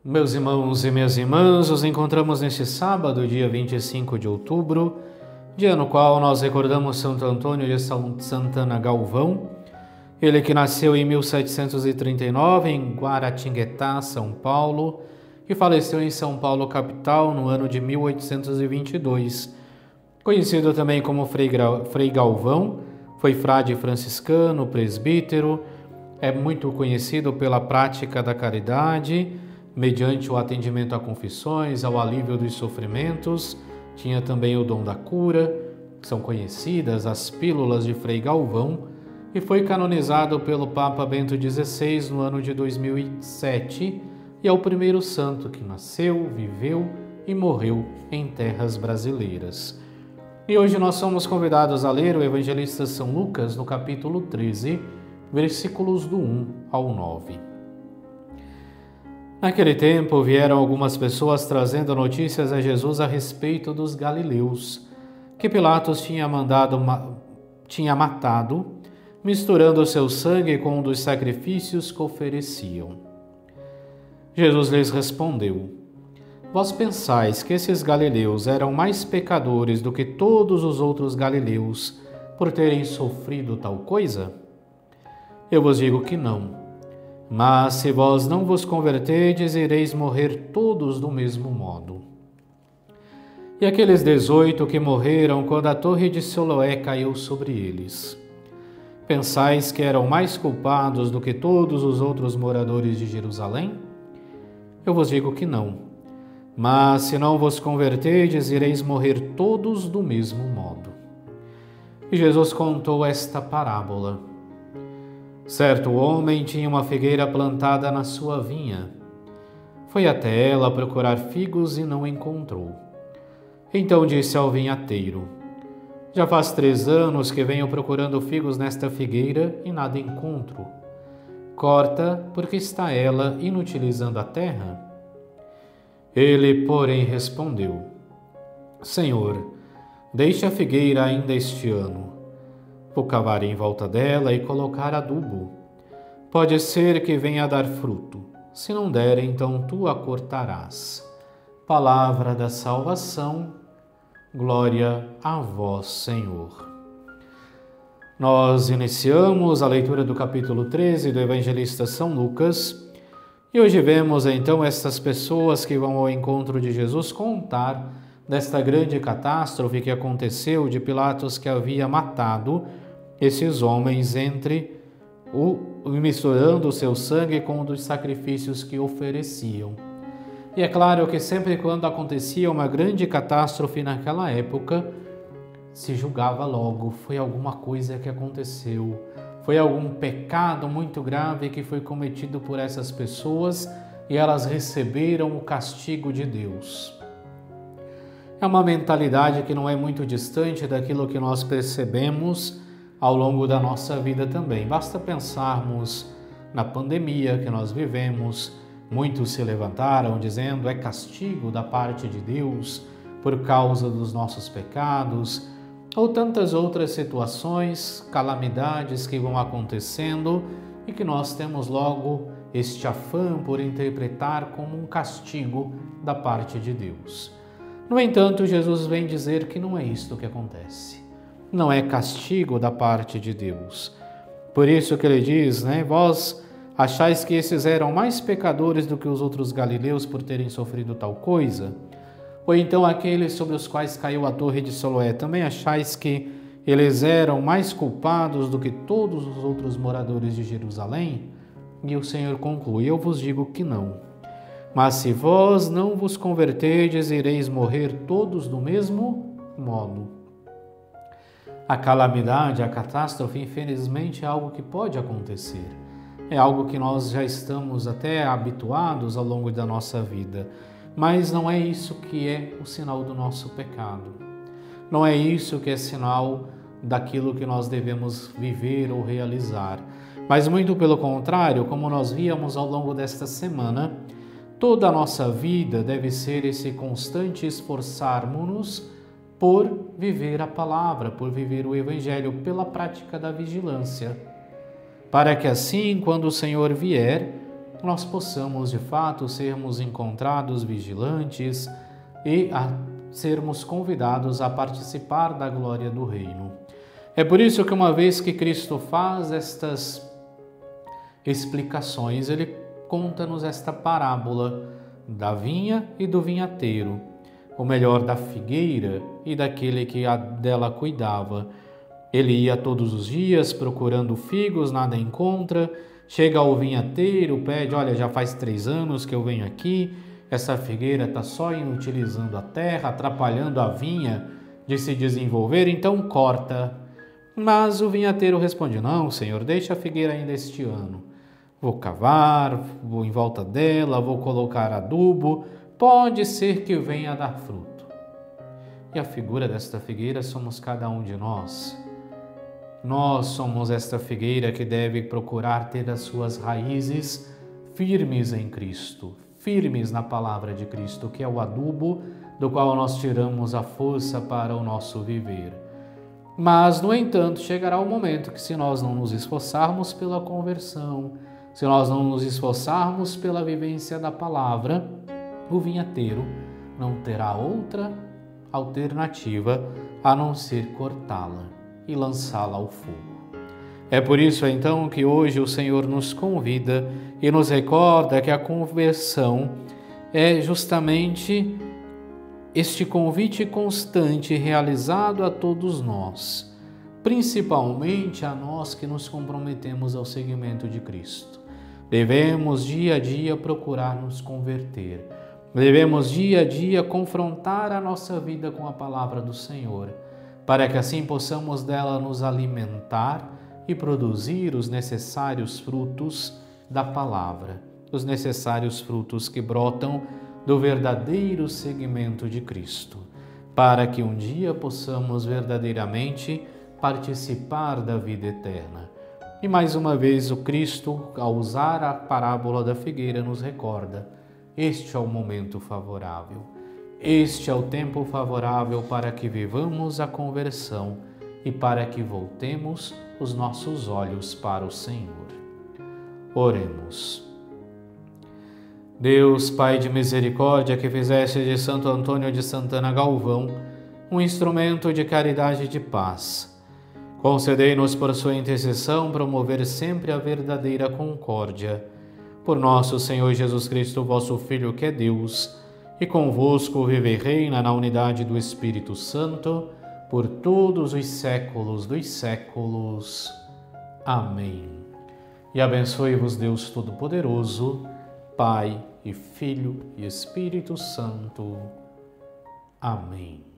Meus irmãos e minhas irmãs, nos encontramos neste sábado, dia 25 de outubro, dia no qual nós recordamos Santo Antônio de Santana Galvão, ele que nasceu em 1739 em Guaratinguetá, São Paulo, e faleceu em São Paulo, capital, no ano de 1822. Conhecido também como Frei Galvão, foi frade franciscano, presbítero, é muito conhecido pela prática da caridade, mediante o atendimento a confissões, ao alívio dos sofrimentos. Tinha também o dom da cura, que são conhecidas as pílulas de Frei Galvão, e foi canonizado pelo Papa Bento XVI no ano de 2007, e é o primeiro santo que nasceu, viveu e morreu em terras brasileiras. E hoje nós somos convidados a ler o Evangelista São Lucas, no capítulo 13, versículos do 1 ao 9. Naquele tempo vieram algumas pessoas trazendo notícias a Jesus a respeito dos galileus, que Pilatos tinha matado, misturando seu sangue com um dos sacrifícios que ofereciam. Jesus lhes respondeu: Vós pensais que esses galileus eram mais pecadores do que todos os outros galileus por terem sofrido tal coisa? Eu vos digo que não. Mas se vós não vos converterdes, ireis morrer todos do mesmo modo. E aqueles 18 que morreram quando a torre de Siloé caiu sobre eles, pensais que eram mais culpados do que todos os outros moradores de Jerusalém? Eu vos digo que não. Mas se não vos converterdes, ireis morrer todos do mesmo modo. E Jesus contou esta parábola. Certo homem tinha uma figueira plantada na sua vinha. Foi até ela procurar figos e não encontrou. Então disse ao vinhateiro: Já faz 3 anos que venho procurando figos nesta figueira e nada encontro. Corta, porque está ela inutilizando a terra? Ele, porém, respondeu: Senhor, deixe a figueira ainda este ano. Vou cavar em volta dela e colocar adubo. Pode ser que venha a dar fruto. Se não der, então tu a cortarás. Palavra da salvação. Glória a vós, Senhor. Nós iniciamos a leitura do capítulo 13 do Evangelista São Lucas e hoje vemos então estas pessoas que vão ao encontro de Jesus contar desta grande catástrofe que aconteceu de Pilatos, que havia matado esses homens misturando o seu sangue com um dos sacrifícios que ofereciam. E é claro que sempre quando acontecia uma grande catástrofe naquela época, se julgava logo, foi alguma coisa que aconteceu, foi algum pecado muito grave que foi cometido por essas pessoas e elas receberam o castigo de Deus. É uma mentalidade que não é muito distante daquilo que nós percebemos ao longo da nossa vida também. Basta pensarmos na pandemia que nós vivemos. Muitos se levantaram dizendo é castigo da parte de Deus por causa dos nossos pecados, ou tantas outras situações, calamidades que vão acontecendo e que nós temos logo este afã por interpretar como um castigo da parte de Deus. No entanto, Jesus vem dizer que não é isto que acontece. Não é castigo da parte de Deus. Por isso que ele diz, vós achais que esses eram mais pecadores do que os outros galileus por terem sofrido tal coisa? Ou então aqueles sobre os quais caiu a torre de Siloé, também achais que eles eram mais culpados do que todos os outros moradores de Jerusalém? E o Senhor conclui: eu vos digo que não. Mas se vós não vos converterdes, ireis morrer todos do mesmo modo. A calamidade, a catástrofe, infelizmente, é algo que pode acontecer. É algo que nós já estamos até habituados ao longo da nossa vida. Mas não é isso que é o sinal do nosso pecado. Não é isso que é sinal daquilo que nós devemos viver ou realizar. Mas muito pelo contrário, como nós víamos ao longo desta semana, toda a nossa vida deve ser esse constante esforçarmos-nos por viver a palavra, por viver o Evangelho, pela prática da vigilância, para que assim, quando o Senhor vier, nós possamos de fato sermos encontrados vigilantes e sermos convidados a participar da glória do reino. É por isso que uma vez que Cristo faz estas explicações, ele conta-nos esta parábola da vinha e do vinhateiro, ou melhor, da figueira e daquele que dela cuidava. Ele ia todos os dias procurando figos, nada encontra, chega ao vinhateiro, pede, olha, já faz 3 anos que eu venho aqui, essa figueira está só inutilizando a terra, atrapalhando a vinha de se desenvolver, então corta. Mas o vinhateiro responde, não, senhor, deixa a figueira ainda este ano. Vou cavar, vou em volta dela, vou colocar adubo, pode ser que venha a dar fruto. E a figura desta figueira somos cada um de nós. Nós somos esta figueira que deve procurar ter as suas raízes firmes em Cristo, firmes na palavra de Cristo, que é o adubo do qual nós tiramos a força para o nosso viver. Mas, no entanto, chegará o momento que, se nós não nos esforçarmos pela conversão, se nós não nos esforçarmos pela vivência da palavra, o vinhateiro não terá outra alternativa a não ser cortá-la e lançá-la ao fogo. É por isso, então, que hoje o Senhor nos convida e nos recorda que a conversão é justamente este convite constante realizado a todos nós, principalmente a nós que nos comprometemos ao seguimento de Cristo. Devemos dia a dia procurar nos converter. Devemos dia a dia confrontar a nossa vida com a palavra do Senhor, para que assim possamos dela nos alimentar e produzir os necessários frutos da palavra, os necessários frutos que brotam do verdadeiro seguimento de Cristo, para que um dia possamos verdadeiramente participar da vida eterna. E mais uma vez o Cristo, ao usar a parábola da figueira, nos recorda: este é o momento favorável, este é o tempo favorável para que vivamos a conversão e para que voltemos os nossos olhos para o Senhor. Oremos. Deus, Pai de misericórdia, que fizeste de Santo Antônio de Santana Galvão um instrumento de caridade e de paz, concedei-nos por sua intercessão promover sempre a verdadeira concórdia. Por nosso Senhor Jesus Cristo, vosso Filho, que é Deus, e convosco vive e reina na unidade do Espírito Santo, por todos os séculos dos séculos. Amém. E abençoe-vos Deus Todo-Poderoso, Pai e Filho e Espírito Santo. Amém.